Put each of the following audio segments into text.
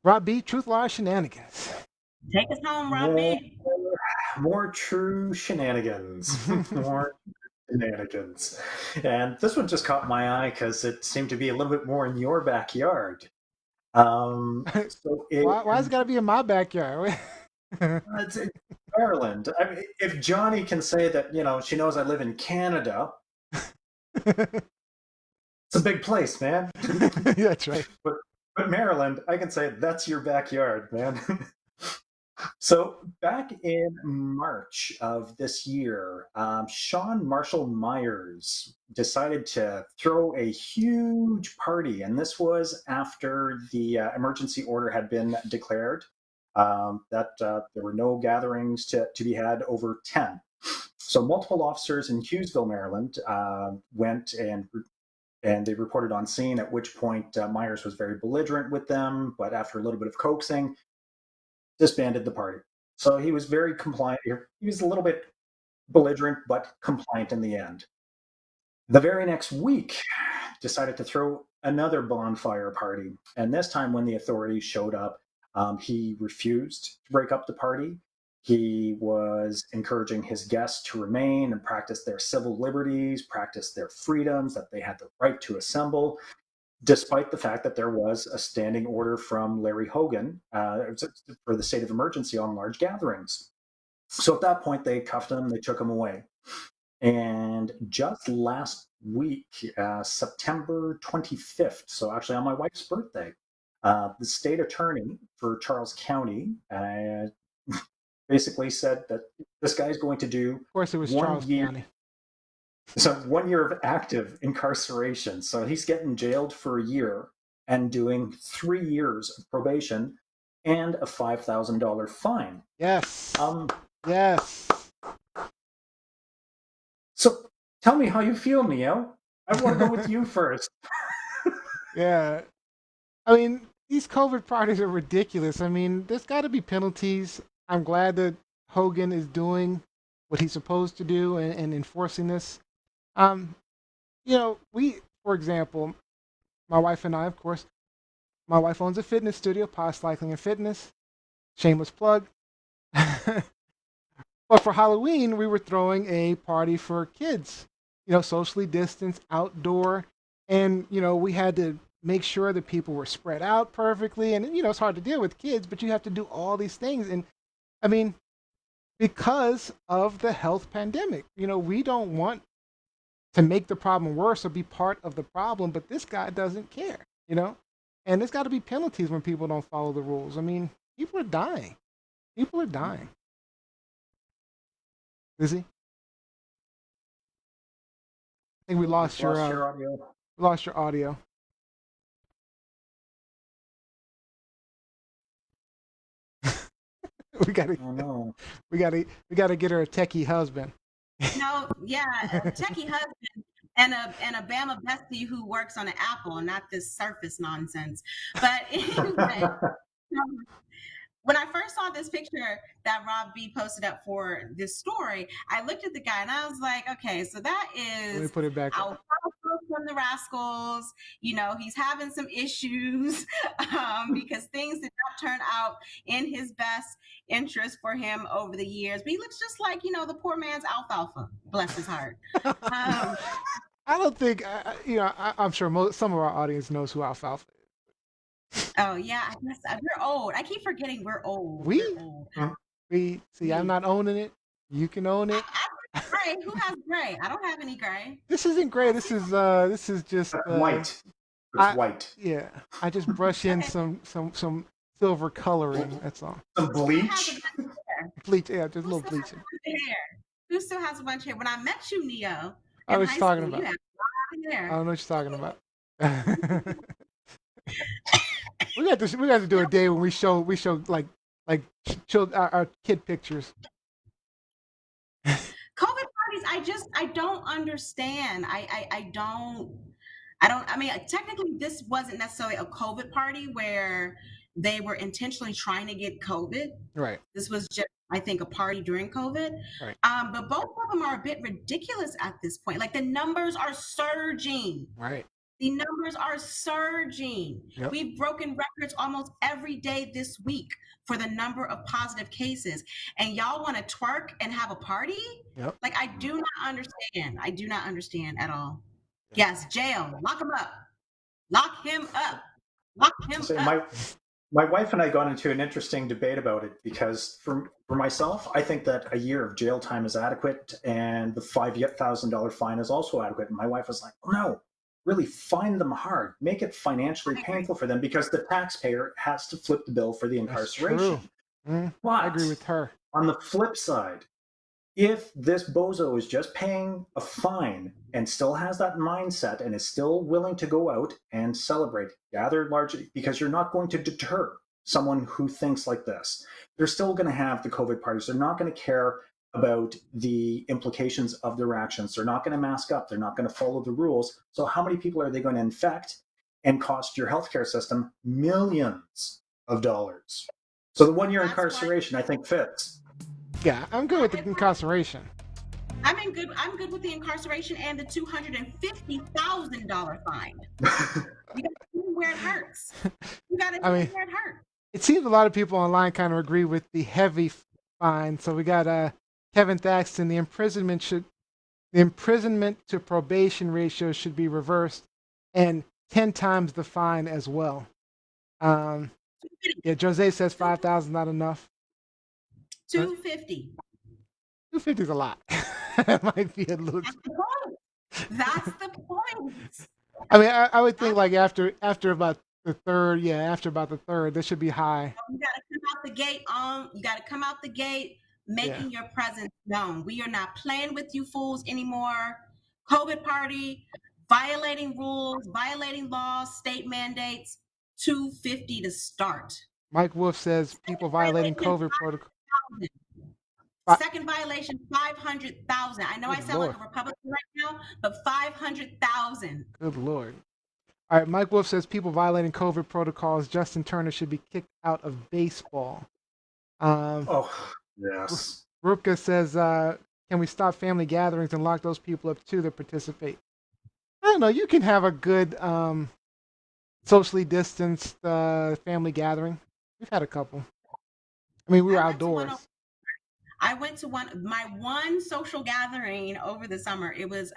Rob B, Truth Law Shenanigans. Take us home, More, Robbie. more true shenanigans. More shenanigans. And this one just caught my eye because it seemed to be a little bit more in your backyard. So Why's it gotta be in my backyard? it's in Maryland. I mean, if Johnny can say that, she knows I live in Canada, it's a big place, man. That's right. But Maryland, I can say that's your backyard, man. So back in March of this year, Sean Marshall Myers decided to throw a huge party, and this was after the emergency order had been declared that there were no gatherings to be had over 10. So multiple officers in Hughesville, Maryland, went and they reported on scene. At which point Myers was very belligerent with them, but after a little bit of coaxing, disbanded the party. So he was very compliant. He was a little bit belligerent, but compliant in the end. The very next week, decided to throw another bonfire party. And this time, when the authorities showed up, he refused to break up the party. He was encouraging his guests to remain and practice their civil liberties, practice their freedoms, that they had the right to assemble, despite the fact that there was a standing order from Larry Hogan for the state of emergency on large gatherings. So at that point, they cuffed him, they took him away. And just last week, September 25th, so actually on my wife's birthday, the state attorney for Charles County basically said that this guy's going to do Of course, it was 1 Charles year. County. So 1 year of active incarceration. So he's getting jailed for a year and doing 3 years of probation and a $5,000 fine. Yes. Um, Yes. so tell me how you feel, Neo. I want to go with you first. Yeah. I mean, these COVID parties are ridiculous. I mean, there's got to be penalties. I'm glad that Hogan is doing what he's supposed to do and enforcing this. Um, for example, my wife and I, of course, my wife owns a fitness studio, Power Cycling and Fitness. Shameless plug. But for Halloween, we were throwing a party for kids, socially distanced, outdoor. And, we had to make sure that people were spread out perfectly. And, it's hard to deal with kids, but you have to do all these things. And I mean, because of the health pandemic, we don't want to make the problem worse or be part of the problem, but this guy doesn't care, And there's got to be penalties when people don't follow the rules. I mean, people are dying. People are dying. Is he? I think we lost your audio. we lost your audio. we gotta Oh no. we gotta get her a techie husband. No, yeah, a techie husband and a Bama bestie who works on an Apple and not this Surface nonsense. But anyway, when I first saw this picture that Rob B posted up for this story, I looked at the guy and I was like, okay, so that Let me is put it back up. Alfalfa from the Rascals. He's having some issues because things did not turn out in his best interest for him over the years. But he looks just like, the poor man's Alfalfa, bless his heart. Um, I don't think I'm sure some of our audience knows who Alfalfa is. oh, yeah, I guess we're old. I keep forgetting we're old. We We're old. we see. I'm We. not owning it. You can own it. Gray. Who has gray? I don't have any gray. This isn't gray. This is just That's white. It's I white. yeah. I just brush in Okay. some silver coloring. That's all. Some Who still has bleach. a bunch of hair? Bleach. Yeah, just a Who little still has a bleaching. bunch of hair? Who still has a bunch of hair? When I met you, Neo, I in was high talking school, you about. had a lot of I hair. don't know what you're talking about. We got to do a day when we show like show our kid pictures. COVID parties, I don't understand. I don't. I mean, technically, this wasn't necessarily a COVID party where they were intentionally trying to get COVID. Right. This was just, I think, a party during COVID. Right. But both of them are a bit ridiculous at this point. Like the numbers are surging. Right. The numbers are surging. Yep. We've broken records almost every day this week for the number of positive cases. And y'all want to twerk and have a party? Yep. Like, I do not understand. I do not understand at all. Yep. Yes, jail. Lock him up. Lock him up. Lock him So up. my wife and I got into an interesting debate about it because for myself, I think that a year of jail time is adequate and the $5,000 fine is also adequate. And my wife was like, no, really fine them hard, make it financially painful for them because the taxpayer has to flip the bill for the That's incarceration. true. I But agree with her. on the flip side, if this bozo is just paying a fine and still has that mindset and is still willing to go out and celebrate, gather largely, because you're not going to deter someone who thinks like this. They're still going to have the COVID parties. They're not going to care about the implications of their actions. They're not going to mask up. They're not going to follow the rules. So how many people are they going to infect and cost your healthcare system millions of dollars? So the 1 year incarceration, I think, fits. Yeah, I'm good with the incarceration. I'm good with the incarceration and the $250,000 fine. You got to see where it hurts. You got to see where it hurts. It seems a lot of people online kind of agree with the heavy fine. So we got Kevin Thaxton. The imprisonment to probation ratio should be reversed, and 10 times the fine as well. Yeah, Jose says 5,000 not enough. 250. 250 is a lot. That might be a little. That's the point. I mean, I would think like after about the third, this should be high. You got to come out the gate you got to come out the gate making your presence known. We are not playing with you fools anymore. COVID party, violating rules, violating laws, state mandates, 250 to start. Mike Wolf says people violating COVID protocol. Second violation, 500,000. I know I sound like a Republican right now, but 500,000. Good Lord. All right, Mike Wolf says people violating COVID protocols. Justin Turner should be kicked out of baseball. Yes. Rupka says, can we stop family gatherings and lock those people up too that participate? I don't know. You can have a good socially distanced family gathering. We've had a couple. I mean, we were outdoors. I went to my one social gathering over the summer. It was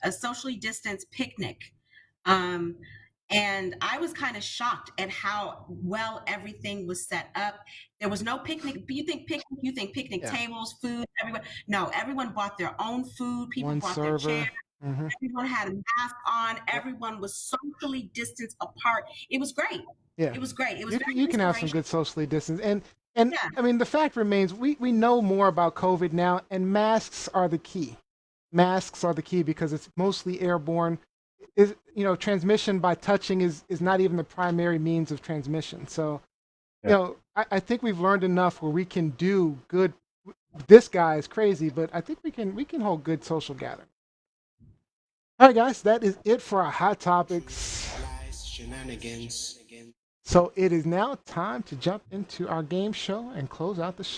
a socially distanced picnic. And I was kind of shocked at how well everything was set up. There was no picnic. You think picnic tables, food, everyone. No, everyone bought their own food. People brought their chairs. Mm-hmm. Everyone had a mask on. Everyone was socially distanced apart. It was great. Yeah. It was great. It was you can have some good socially distanced. And I mean, the fact remains, we know more about COVID now, and masks are the key. Masks are the key because it's mostly airborne. Transmission by touching is not even the primary means of transmission. So, I think we've learned enough where we can do good. This guy is crazy, but I think we can hold good social gathering. All right, guys, that is it for our hot topics. So it is now time to jump into our game show and close out the show.